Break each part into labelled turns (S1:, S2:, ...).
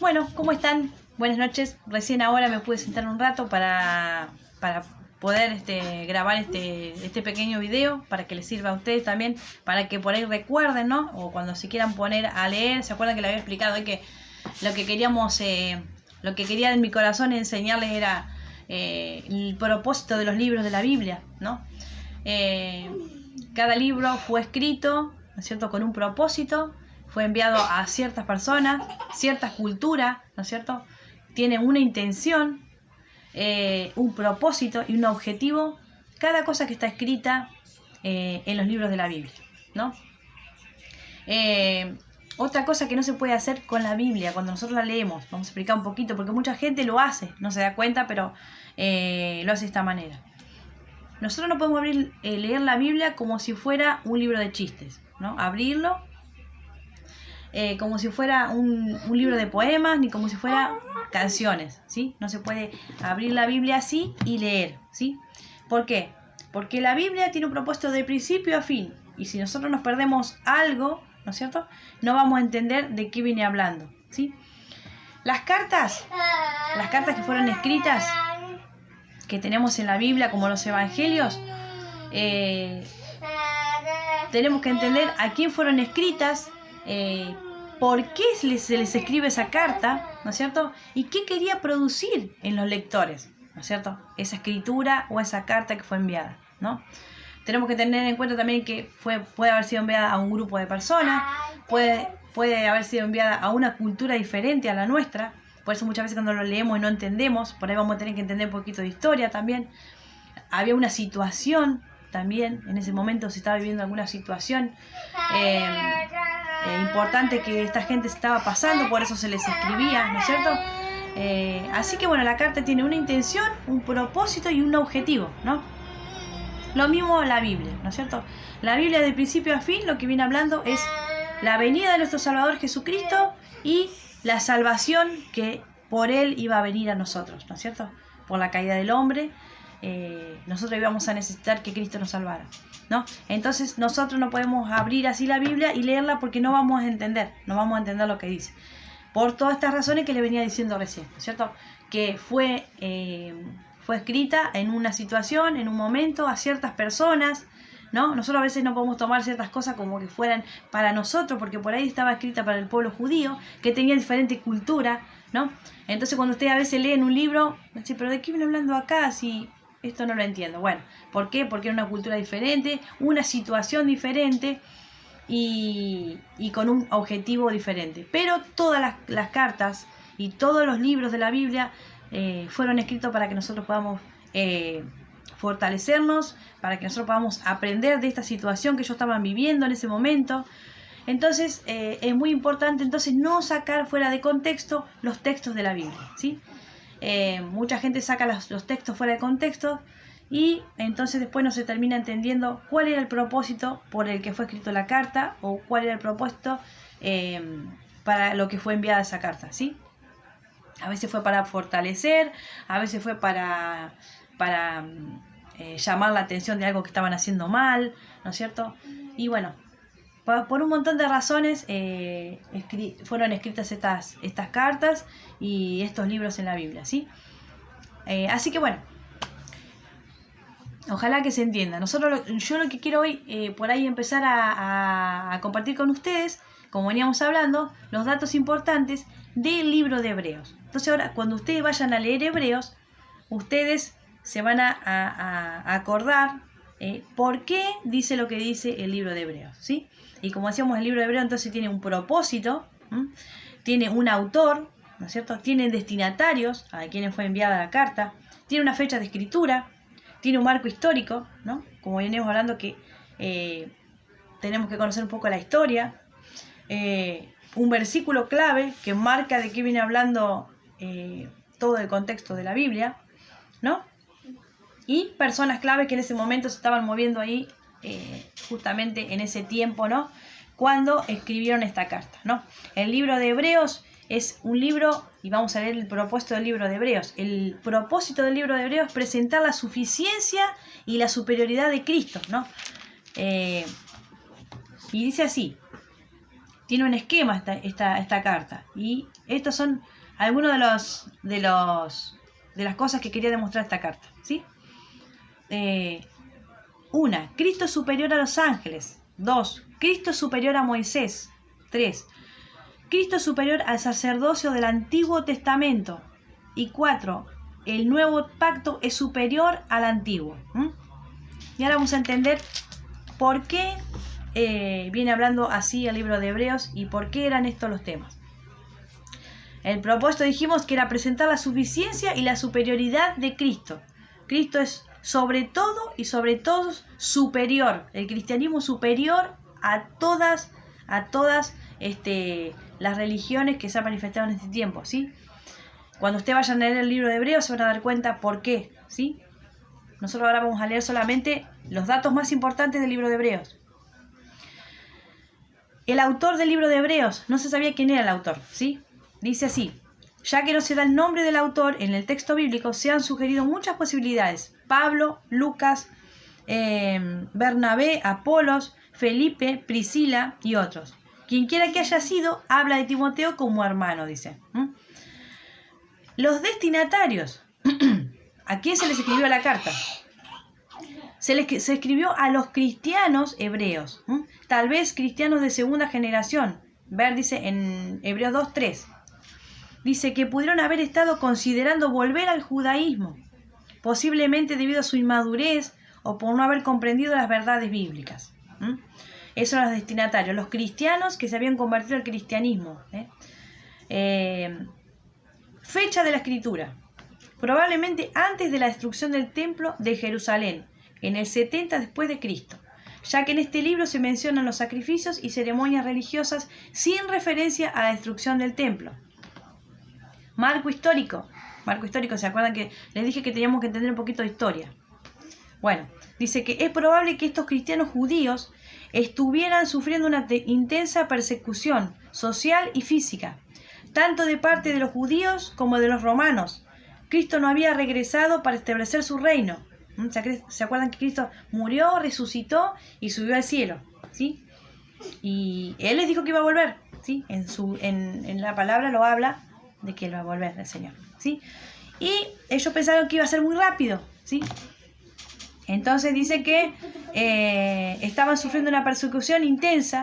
S1: Bueno, ¿cómo están? Buenas noches. Recién ahora me pude sentar un rato para poder grabar este pequeño video, para que les sirva a ustedes también, para que por ahí recuerden, ¿no? O cuando se quieran poner a leer, ¿se acuerdan que les había explicado hoy que lo que queríamos, lo que quería en mi corazón enseñarles era el propósito de los libros de la Biblia, ¿no? Cada libro fue escrito, ¿no es cierto?, con un propósito. Fue enviado a ciertas personas, ciertas culturas, ¿no es cierto? Tiene una intención, un propósito y un objetivo, cada cosa que está escrita en los libros de la Biblia, ¿no? Otra cosa que no se puede hacer con la Biblia cuando nosotros la leemos, vamos a explicar un poquito, porque mucha gente lo hace, no se da cuenta, pero lo hace de esta manera. Nosotros no podemos leer la Biblia como si fuera un libro de chistes, ¿no? Abrirlo como si fuera un libro de poemas, ni como si fuera canciones, ¿sí? No se puede abrir la Biblia así y leer, ¿sí? ¿Por qué? Porque la Biblia tiene un propósito de principio a fin, y si nosotros nos perdemos algo, ¿no es cierto?, no vamos a entender de qué viene hablando, ¿sí? Las cartas que fueron escritas, que tenemos en la Biblia, como los evangelios, tenemos que entender a quién fueron escritas, por qué se les escribe esa carta, ¿no es cierto? Y qué quería producir en los lectores, ¿no es cierto?, esa escritura o esa carta que fue enviada, ¿no? Tenemos que tener en cuenta también que puede haber sido enviada a un grupo de personas, puede haber sido enviada a una cultura diferente a la nuestra. Por eso muchas veces cuando lo leemos y no entendemos, por ahí vamos a tener que entender un poquito de historia también. Había una situación también, en ese momento se estaba viviendo alguna situación importante que esta gente estaba pasando, por eso se les escribía, ¿no es cierto? Así que bueno, la carta tiene una intención, un propósito y un objetivo, ¿no? Lo mismo la Biblia, ¿no es cierto? La Biblia de principio a fin lo que viene hablando es la venida de nuestro Salvador Jesucristo y la salvación que por Él iba a venir a nosotros, ¿no es cierto? Por la caída del hombre, nosotros íbamos a necesitar que Cristo nos salvara, ¿no? Entonces nosotros no podemos abrir así la Biblia y leerla porque no vamos a entender lo que dice. Por todas estas razones que le venía diciendo recién, ¿no es cierto? Que fue escrita en una situación, en un momento, a ciertas personas, ¿no? Nosotros a veces no podemos tomar ciertas cosas como que fueran para nosotros, porque por ahí estaba escrita para el pueblo judío, que tenía diferente cultura, ¿no? Entonces cuando ustedes a veces leen un libro, dicen, pero ¿de qué viene hablando acá? Si esto no lo entiendo. Bueno, ¿por qué? Porque era una cultura diferente, una situación diferente y con un objetivo diferente. Pero todas las cartas y todos los libros de la Biblia fueron escritos para que nosotros podamos fortalecernos, para que nosotros podamos aprender de esta situación que ellos estaban viviendo en ese momento. Entonces es muy importante entonces no sacar fuera de contexto los textos de la Biblia, ¿sí? Mucha gente saca los textos fuera de contexto y entonces después no se termina entendiendo cuál era el propósito por el que fue escrito la carta o cuál era el propósito para lo que fue enviada esa carta, ¿sí? A veces fue para fortalecer, a veces fue para llamar la atención de algo que estaban haciendo mal, ¿no es cierto? Y bueno, por un montón de razones fueron escritas estas cartas y estos libros en la Biblia, ¿sí? Así que bueno, ojalá que se entienda. Yo lo que quiero hoy, por ahí empezar a compartir con ustedes, como veníamos hablando, los datos importantes del libro de Hebreos. Entonces ahora, cuando ustedes vayan a leer Hebreos, ustedes se van a acordar por qué dice lo que dice el libro de Hebreos, ¿sí? Y como decíamos, el libro de Hebreos entonces tiene un propósito, tiene un autor, ¿no es cierto? Tiene destinatarios a quienes fue enviada la carta, tiene una fecha de escritura, tiene un marco histórico, ¿no? Como venimos hablando que tenemos que conocer un poco la historia, un versículo clave que marca de qué viene hablando todo el contexto de la Biblia, ¿no? Y personas claves que en ese momento se estaban moviendo ahí, justamente en ese tiempo, ¿no?, cuando escribieron esta carta, ¿no? El libro de Hebreos es un libro, y vamos a leer el propósito del libro de Hebreos. El propósito del libro de Hebreos es presentar la suficiencia y la superioridad de Cristo, ¿no? Y dice así: Tiene un esquema esta carta. Y estos son algunos de las cosas que quería demostrar esta carta, ¿sí? 1. Cristo superior a los ángeles. 2. Cristo superior a Moisés. 3. Cristo superior al sacerdocio del Antiguo Testamento. Y 4. El nuevo pacto es superior al antiguo. Y ahora vamos a entender por qué viene hablando así el libro de Hebreos y por qué eran estos los temas. El propósito dijimos que era presentar la suficiencia y la superioridad de Cristo. Cristo es sobre todo y sobre todos superior. El cristianismo superior a todas las religiones que se han manifestado en este tiempo, ¿sí? Cuando ustedes vayan a leer el libro de Hebreos se van a dar cuenta por qué, ¿sí? Nosotros ahora vamos a leer solamente los datos más importantes del libro de Hebreos. El autor del libro de Hebreos, no se sabía quién era el autor, ¿sí? Dice así: ya que no se da el nombre del autor en el texto bíblico, se han sugerido muchas posibilidades. Pablo, Lucas, Bernabé, Apolos, Felipe, Priscila y otros. Quien quiera que haya sido, habla de Timoteo como hermano, dice. Los destinatarios. ¿A quién se les escribió la carta? Se escribió a los cristianos hebreos. Tal vez cristianos de segunda generación. Ver, dice en Hebreos 2:3. Dice que pudieron haber estado considerando volver al judaísmo, posiblemente debido a su inmadurez o por no haber comprendido las verdades bíblicas. Esos eran los destinatarios, los cristianos que se habían convertido al cristianismo. Fecha de la escritura: probablemente antes de la destrucción del templo de Jerusalén, en el 70 después de Cristo, ya que en este libro se mencionan los sacrificios y ceremonias religiosas sin referencia a la destrucción del templo. Marco histórico, ¿se acuerdan que les dije que teníamos que entender un poquito de historia? Bueno, dice que es probable que estos cristianos judíos estuvieran sufriendo una intensa persecución social y física, tanto de parte de los judíos como de los romanos. Cristo no había regresado para establecer su reino. ¿Se acuerdan que Cristo murió, resucitó y subió al cielo? ¿Sí? Y Él les dijo que iba a volver, ¿sí? En la palabra lo habla de que Él va a volver, el Señor, ¿sí? Y ellos pensaron que iba a ser muy rápido, ¿sí? Entonces dice que estaban sufriendo una persecución intensa,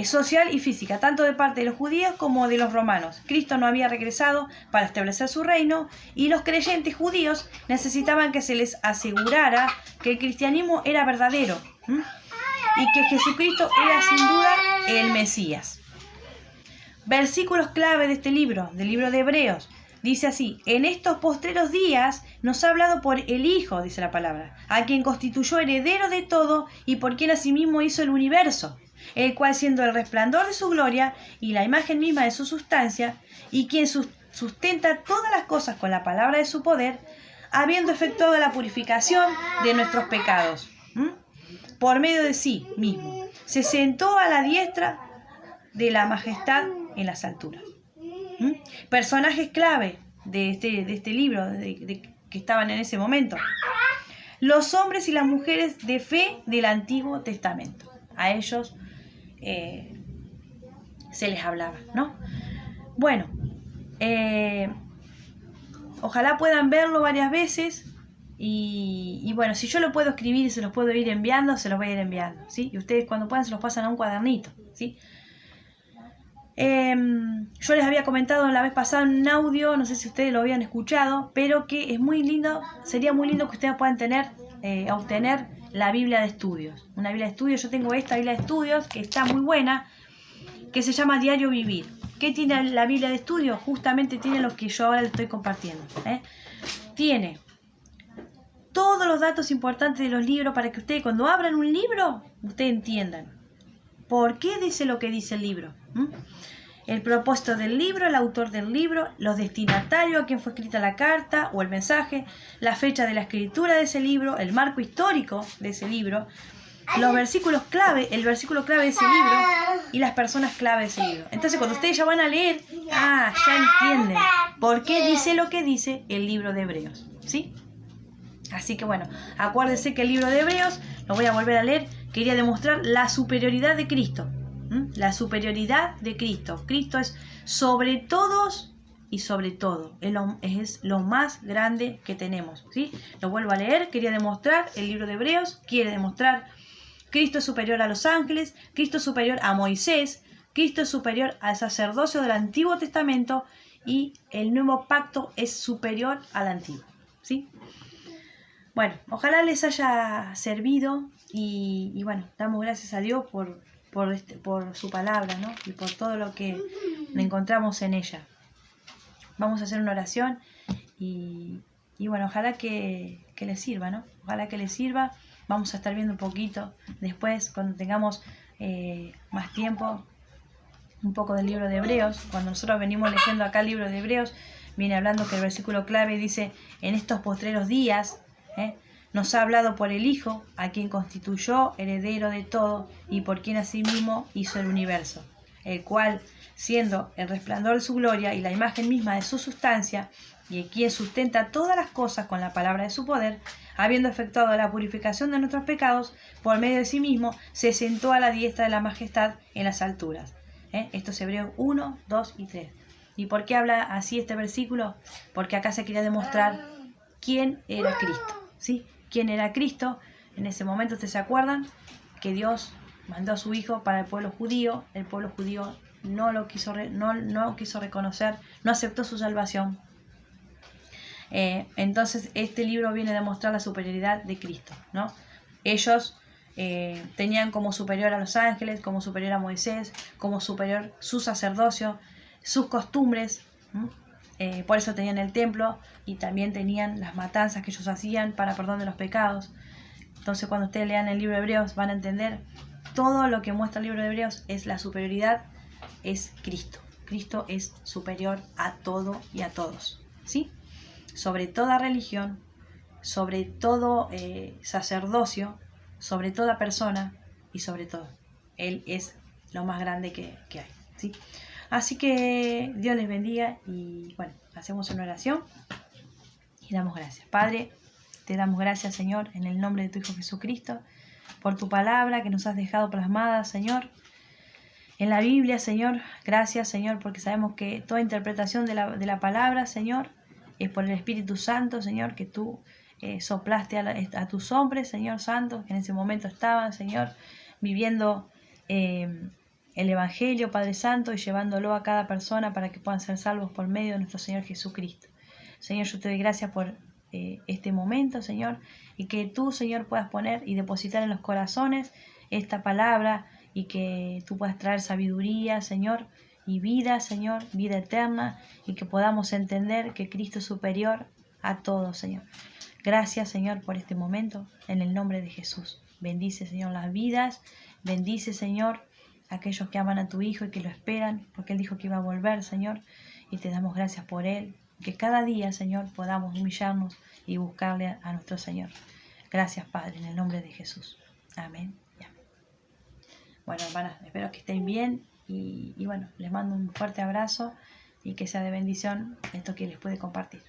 S1: social y física, tanto de parte de los judíos como de los romanos. Cristo no había regresado para establecer su reino y los creyentes judíos necesitaban que se les asegurara que el cristianismo era verdadero y que Jesucristo era sin duda el Mesías. Versículos clave de este libro, del libro de Hebreos. Dice así: en estos postreros días nos ha hablado por el Hijo, dice la palabra, a quien constituyó heredero de todo y por quien asimismo hizo el universo, el cual siendo el resplandor de su gloria y la imagen misma de su sustancia, y quien sustenta todas las cosas con la palabra de su poder, habiendo efectuado la purificación de nuestros pecados, por medio de sí mismo, se sentó a la diestra de la majestad en las alturas. Personajes clave de este libro que estaban en ese momento: los hombres y las mujeres de fe del Antiguo Testamento. A ellos se les hablaba, ¿no? Bueno, ojalá puedan verlo varias veces y bueno, si yo lo puedo escribir y se los puedo ir enviando, se los voy a ir enviando, ¿sí? Y ustedes cuando puedan se los pasan a un cuadernito, ¿sí? Yo les había comentado la vez pasada en un audio, no sé si ustedes lo habían escuchado, pero que es muy lindo, sería muy lindo que ustedes puedan obtener la Biblia de Estudios. Una Biblia de Estudios, yo tengo esta Biblia de Estudios que está muy buena, que se llama Diario Vivir. ¿Qué tiene la Biblia de Estudios? Justamente tiene lo que yo ahora les estoy compartiendo. Tiene todos los datos importantes de los libros para que ustedes cuando abran un libro, ustedes entiendan por qué dice lo que dice el libro. El propósito del libro, el autor del libro, los destinatarios, a quien fue escrita la carta o el mensaje, la fecha de la escritura de ese libro, el marco histórico de ese libro, los versículos clave, el versículo clave de ese libro y las personas clave de ese libro. Entonces cuando ustedes ya van a leer, ya entienden por qué dice lo que dice el libro de Hebreos, ¿sí? Así que bueno, acuérdense que el libro de Hebreos, lo voy a volver a leer, quería demostrar la superioridad de Cristo. La superioridad de Cristo. Cristo es sobre todos y sobre todo. Es lo más grande que tenemos, ¿sí? Lo vuelvo a leer. Quería demostrar, el libro de Hebreos quiere demostrar: Cristo es superior a los ángeles, Cristo es superior a Moisés, Cristo es superior al sacerdocio del Antiguo Testamento y el nuevo pacto es superior al antiguo, ¿sí? Bueno, ojalá les haya servido y bueno, damos gracias a Dios por su palabra, ¿no? Y por todo lo que encontramos en ella. Vamos a hacer una oración y bueno, ojalá que les sirva, ¿no? Ojalá que les sirva. Vamos a estar viendo un poquito después, cuando tengamos más tiempo, un poco del libro de Hebreos. Cuando nosotros venimos leyendo acá el libro de Hebreos, viene hablando que el versículo clave dice: en estos postreros días, nos ha hablado por el Hijo, a quien constituyó heredero de todo y por quien asimismo hizo el universo, el cual, siendo el resplandor de su gloria y la imagen misma de su sustancia, y quien sustenta todas las cosas con la palabra de su poder, habiendo efectuado la purificación de nuestros pecados, por medio de sí mismo, se sentó a la diestra de la majestad en las alturas. Esto es Hebreos 1, 2 y 3. ¿Y por qué habla así este versículo? Porque acá se quería demostrar quién era Cristo, ¿sí? ¿Quién era Cristo? En ese momento, ¿ustedes se acuerdan? Que Dios mandó a su Hijo para el pueblo judío no lo quiso, no quiso reconocer, no aceptó su salvación. Entonces este libro viene a demostrar la superioridad de Cristo, ¿no? Ellos tenían como superior a los ángeles, como superior a Moisés, como superior su sacerdocio, sus costumbres, por eso tenían el templo y también tenían las matanzas que ellos hacían para perdón de los pecados. Entonces cuando ustedes lean el libro de Hebreos van a entender todo lo que muestra el libro de Hebreos. Es la superioridad, es Cristo. Cristo es superior a todo y a todos, ¿sí? Sobre toda religión, sobre todo sacerdocio, sobre toda persona y sobre todo. Él es lo más grande que hay, ¿sí? Así que Dios les bendiga y bueno, hacemos una oración y damos gracias. Padre, te damos gracias, Señor, en el nombre de tu Hijo Jesucristo, por tu palabra que nos has dejado plasmada, Señor, en la Biblia, Señor. Gracias, Señor, porque sabemos que toda interpretación de la palabra, Señor, es por el Espíritu Santo, Señor, que tú soplaste a tus hombres, Señor Santo, que en ese momento estaban, Señor, viviendo el Evangelio, Padre Santo, y llevándolo a cada persona para que puedan ser salvos por medio de nuestro Señor Jesucristo. Señor, yo te doy gracias por este momento, Señor, y que tú, Señor, puedas poner y depositar en los corazones esta palabra y que tú puedas traer sabiduría, Señor, y vida, Señor, vida eterna, y que podamos entender que Cristo es superior a todo, Señor. Gracias, Señor, por este momento, en el nombre de Jesús. Bendice, Señor, las vidas, bendice, Señor, a aquellos que aman a tu Hijo y que lo esperan, porque Él dijo que iba a volver, Señor, y te damos gracias por Él. Que cada día, Señor, podamos humillarnos y buscarle a nuestro Señor. Gracias, Padre, en el nombre de Jesús. Amén. Bueno, hermanas, espero que estén bien y bueno, les mando un fuerte abrazo y que sea de bendición esto que les puede compartir.